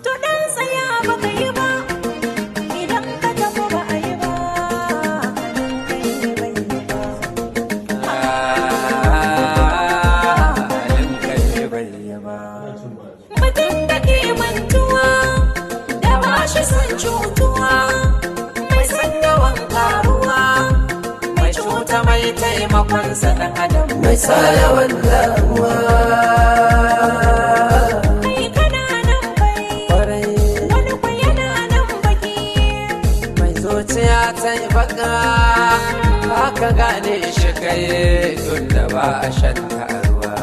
to dan tsaya baka yi ba idan ka tafi ba a yi ba mutum da ke mantuwa da ba shi son cutuwa mai san yawan karuwa mai cuta mai taimakon sa dan adam mai sa yawan damuwa. Zuciya ta yi baka aka gane shi kai tun da ba a shan ruwa.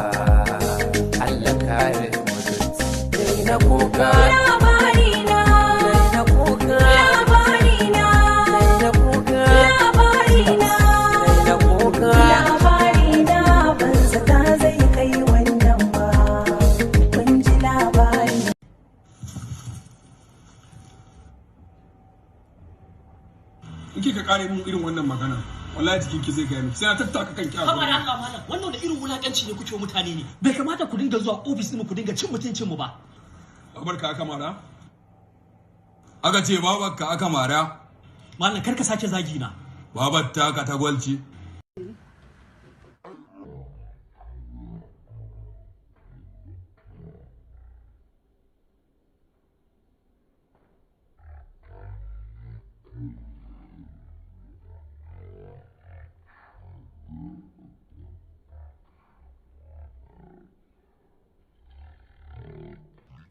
Allah kare mutunci na kuka labarina na kuka labarina na kuka labarina na kuka labarina ban zata zai kai wannan ba kun ji labari. In kika kare mun irin wannan magana wallahi jikin ki zai gaya miki sai na tattaka kanki a gurin. Kamar Allah malam wannan da irin wulakanci ne kuke mutane ne bai kamata ku dinga zuwa office din ku dinga cin mutuncin mu ba. Babarka aka mara? Aka ce babarka aka mara? Malam kar ka sake zagi na. Babar ta ka tagwalci.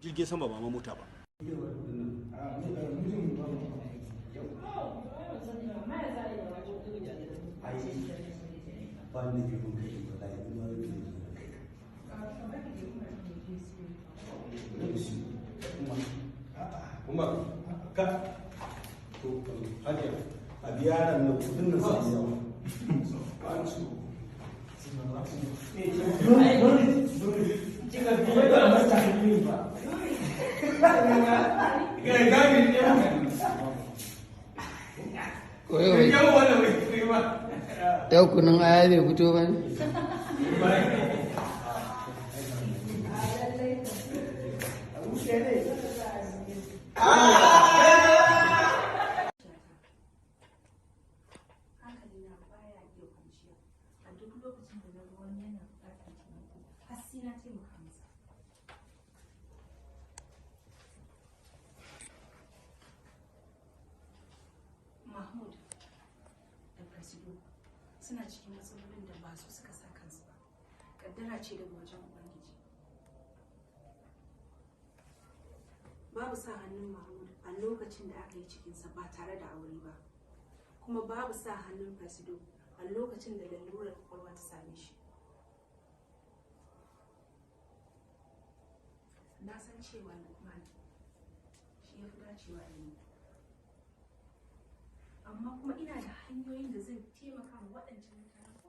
Jirgin sama ba ma mota ba. A biya nan kudin nan sai yawa. Yau kunun aya bai fito ba ne? Mahmud da Presido suna cikin matsalolin da ba su suka sa kansu ba. Kaddara ce daga wajen Ubangiji. Babu sa hannun Mahmud a lokacin da aka yi cikinsa ba tare da aure ba. Kuma babu sa hannun Presido a lokacin da lalurar kwakwalwa ta same shi. Na san cewa Lukman shi ya fi dacewa da ni. Amma kuma ina da hanyoyin da zan taimaka wa waɗancan mutane